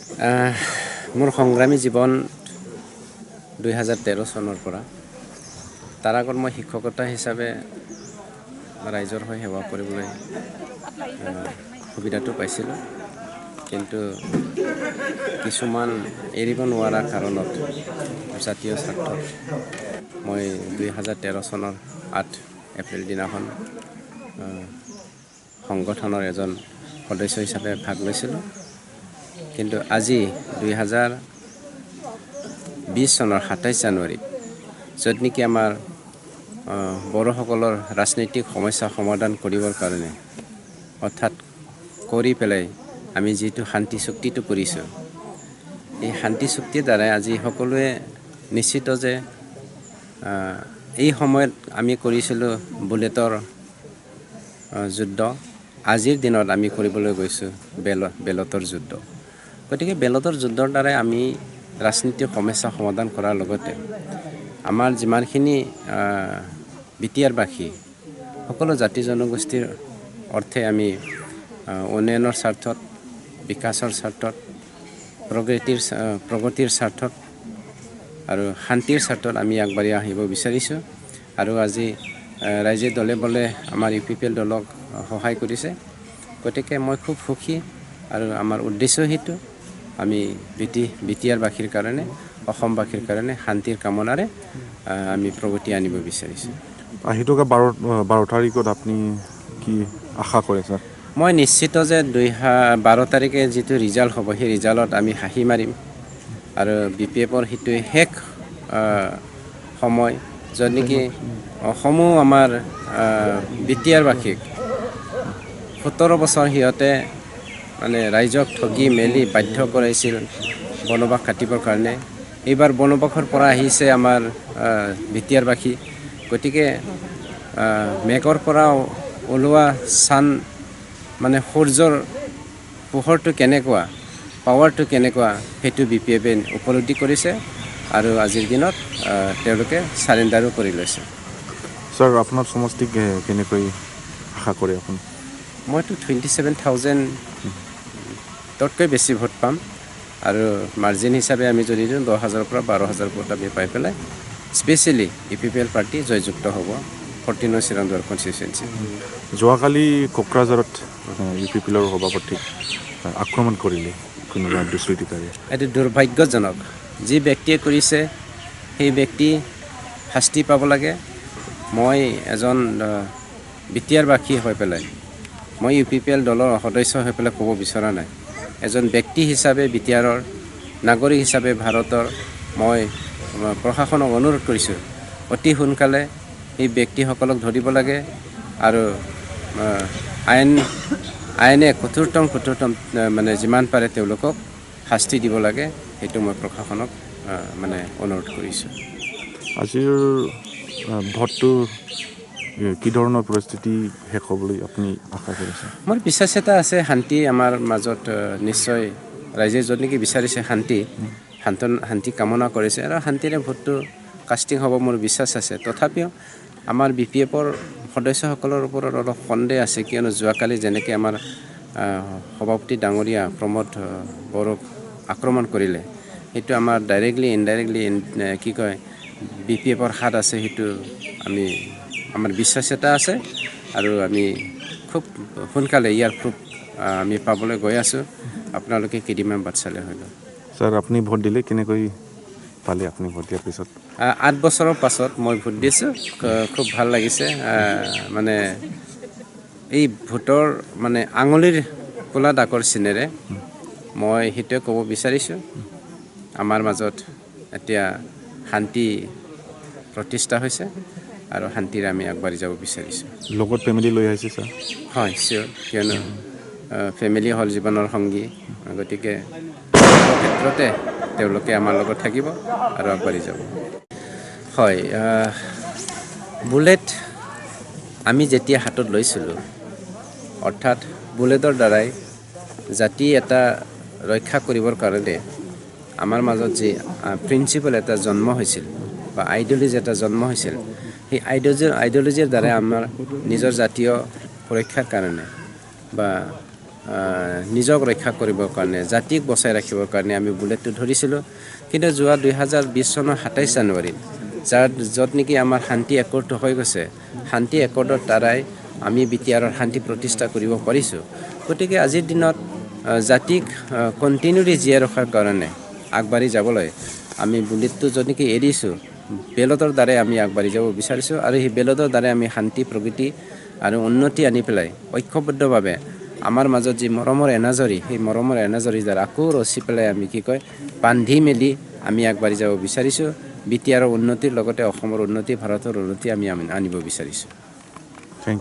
মোৰ সংগ্ৰামী জীৱন 2013 চনৰ পৰা তাৰ আগত মই শিক্ষকতা হিচাপে ৰাইজৰ হৈ সেৱা কৰিবলৈ সুবিধাটো পাইছিলোঁ, কিন্তু কিছুমান এৰিব নোৱাৰা কাৰণত জাতীয় স্বাৰ্থত মই 2013 চনৰ 8 এপ্ৰিল দিনাখন সংগঠনৰ এজন সদস্য হিচাপে ভাগ লৈছিলোঁ। কিন্তু আজি 2020 চনৰ 27 জানুৱাৰী য'ত নেকি আমাৰ বড়োসকলৰ ৰাজনৈতিক সমস্যা সমাধান কৰিবৰ কাৰণে অৰ্থাৎ কৰি পেলাই আমি যিটো শান্তি চুক্তিটো কৰিছোঁ, এই শান্তি চুক্তিৰ দ্বাৰাই আজি সকলোৱে নিশ্চিত যে এই সময়ত আমি কৰিছিলোঁ বুলেটৰ যুদ্ধ, আজিৰ দিনত আমি কৰিবলৈ গৈছোঁ বেলতৰ যুদ্ধ। গতিকে বেলতৰ যুদ্ধৰ দ্বাৰাই আমি ৰাজনীতিক সমস্যা সমাধান কৰাৰ লগতে আমাৰ যিমানখিনি বিটিআৰবাসী সকলো জাতি জনগোষ্ঠীৰ অৰ্থে আমি উন্নয়নৰ স্বাৰ্থত, বিকাশৰ স্বাৰ্থত, প্ৰগতিৰ স্বাৰ্থত আৰু শান্তিৰ স্বাৰ্থত আমি আগবাঢ়ি আহিব বিচাৰিছোঁ। আৰু আজি ৰাইজে দলে বলে আমাৰ UPPL দলক সহায় কৰিছে। গতিকে মই খুব সুখী আৰু আমাৰ উদ্দেশ্য সেইটো আমি বিটিআৰবাসীৰ কাৰণে, অসমবাসীৰ কাৰণে শান্তিৰ কামনাৰে আমি প্ৰগতি আনিব বিচাৰিছোঁ। আহি থকা 12 তাৰিখত আপুনি কি আশা কৰে ছাৰ? মই নিশ্চিত যে 12 তাৰিখে যিটো ৰিজাল্ট হ'ব, সেই ৰিজাল্টত আমি হাঁহি মাৰিম আৰু BPFৰ সেইটোৱে শেষ সময় য'ত নেকি সমূহ আমাৰ বিটিআৰবাসীক 17 বছৰ সিহঁতে মানে ৰাইজক ঠগি মেলি বাধ্য কৰাইছিল বনবাস কাটিবৰ কাৰণে। এইবাৰ বনবাসৰ পৰা আহিছে আমাৰ বিটিআৰবাসী। গতিকে মেঘৰ পৰা ওলোৱা চান মানে সূৰ্যৰ পোহৰটো কেনেকুৱা, পাৱাৰটো কেনেকুৱা, সেইটো BPFে উপলব্ধি কৰিছে আৰু আজিৰ দিনত তেওঁলোকে চাৰেণ্ডাৰো কৰি লৈছে। ছাৰ আপোনাৰ সমষ্টিক কেনেকৈ আশা কৰে আপুনি? মইতো 27,000 তকৈ বেছি ভোট পাম আৰু মাৰ্জিন হিচাপে আমি যদি দিওঁ 10,000 পৰা 12,000 ভোট আমি পাই পেলাই স্পেচিয়েলি UPPL পাৰ্টি জয়যুক্ত হ'ব 14 চিৰান্দৰ কনষ্টিটুৱেঞ্চি। যোৱাকালি কোকৰাঝাৰত UPPLৰ সভাপতিক আক্ৰমণ কৰিলে কোনোবা দুষ্কৃতিকাৰীয়ে। এইটো দুৰ্ভাগ্যজনক। যি ব্যক্তিয়ে কৰিছে সেই ব্যক্তি শাস্তি পাব লাগে। মই এজন বিটিআৰবাসী হৈ পেলাই, মই UPPL দলৰ সদস্য হৈ পেলাই ক'ব বিচৰা নাই। এজন ব্যক্তি হিচাপে বিটিআৰৰ নাগৰিক হিচাপে ভাৰতৰ মই প্ৰশাসনক অনুৰোধ কৰিছোঁ অতি সোনকালে এই ব্যক্তিসকলক ধৰিব লাগে আৰু আইনে কঠোৰতম মানে যিমান পাৰে তেওঁলোকক শাস্তি দিব লাগে, সেইটো মই প্ৰশাসনক মানে অনুৰোধ কৰিছোঁ। আজিৰ ভোটটো কি ধৰণৰ পৰিস্থিতি শেষ হ'বলৈ আপুনি আশা কৰিছে? মোৰ বিশ্বাস এটা আছে, শান্তি আমাৰ মাজত নিশ্চয় ৰাইজে য'ত নেকি বিচাৰিছে শান্তি কামনা কৰিছে আৰু শান্তিৰে ভোটটো কাষ্টিং হ'ব মোৰ বিশ্বাস আছে। তথাপিও আমাৰ BPFৰ সদস্যসকলৰ ওপৰত অলপ সন্দেহ আছে, কিয়নো যোৱাকালি যেনেকৈ আমাৰ সভাপতি ডাঙৰীয়া প্ৰমোদ বড়োক আক্ৰমণ কৰিলে, সেইটো আমাৰ ডাইৰেক্টলি ইনডাইৰেক্টলি কি কয় BPFৰ হাত আছে, সেইটো আমাৰ বিশ্বাস এটা আছে আৰু আমি খুব সোনকালে ইয়াৰ প্ৰুফ আমি পাবলৈ গৈ আছোঁ। আপোনালোকে কেইদিনমান বাট চালে হৈ গ'ল। ছাৰ আপুনি ভোট দিলে, কেনেকৈ পালে আপুনি ভোট দিয়াৰ পিছত? 8 বছৰৰ পাছত মই ভোট দিছোঁ, খুব ভাল লাগিছে। মানে এই ভোটৰ মানে আঙুলিৰ ক'লা দাগৰ চিনেৰে মই সেইটোৱে ক'ব বিচাৰিছোঁ, আমাৰ মাজত এতিয়া শান্তি প্ৰতিষ্ঠা হৈছে আৰু শান্তিৰে আমি আগবাঢ়ি যাব বিচাৰিছোঁ। লগত ফেমিলি লৈ আহিছে ছাৰ? হয়, চিয়'ৰ, কিয়নো ফেমিলি হ'ল জীৱনৰ সংগী। গতিকে ক্ষেত্ৰতে তেওঁলোকে আমাৰ লগত থাকিব আৰু আগবাঢ়ি যাব। হয়, বুলেট আমি যেতিয়া হাতত লৈছিলোঁ, অৰ্থাৎ বুলেটৰ দ্বাৰাই জাতি এটা ৰক্ষা কৰিবৰ কাৰণে আমাৰ মাজত যি প্ৰিন্সিপাল এটা জন্ম হৈছিল বা আইডিয়লজি এটা জন্ম হৈছিল, সেই আইডিয়লজিৰ দ্বাৰাই আমাৰ নিজৰ জাতীয় সুৰক্ষাৰ কাৰণে বা নিজক ৰক্ষা কৰিবৰ কাৰণে জাতিক বচাই ৰাখিবৰ কাৰণে আমি বুলেটটো ধৰিছিলোঁ কিন্তু যোৱা 2020 চনৰ 27 জানুৱাৰীত য'ত নেকি আমাৰ শান্তি একৰ্ডটো হৈ গৈছে শান্তি একৰ্ডৰ দ্বাৰাই আমি BTRৰ শান্তি প্ৰতিষ্ঠা কৰিব পাৰিছোঁ গতিকে আজিৰ দিনত জাতিক কণ্টিনিউলি জীয়াই ৰখাৰ কাৰণে আগবাঢ়ি যাবলৈ আমি বুলেটটো য'ত নেকি এৰিছোঁ বেলটৰ দ্বাৰাই আমি আগবাঢ়ি যাব বিচাৰিছোঁ আৰু সেই বেলটৰ দ্বাৰাই আমি শান্তি প্ৰগতি আৰু উন্নতি আনি পেলাই ঐক্যবদ্ধভাৱে আমাৰ মাজত যি মৰমৰ এনাজৰী সেই মৰমৰ এনাজৰী দ্বাৰা আকৌ ৰচি পেলাই আমি বান্ধি মেলি আমি আগবাঢ়ি যাব বিচাৰিছোঁ BTRৰ উন্নতিৰ লগতে অসমৰ উন্নতি ভাৰতৰ উন্নতি আমি আনিব বিচাৰিছোঁ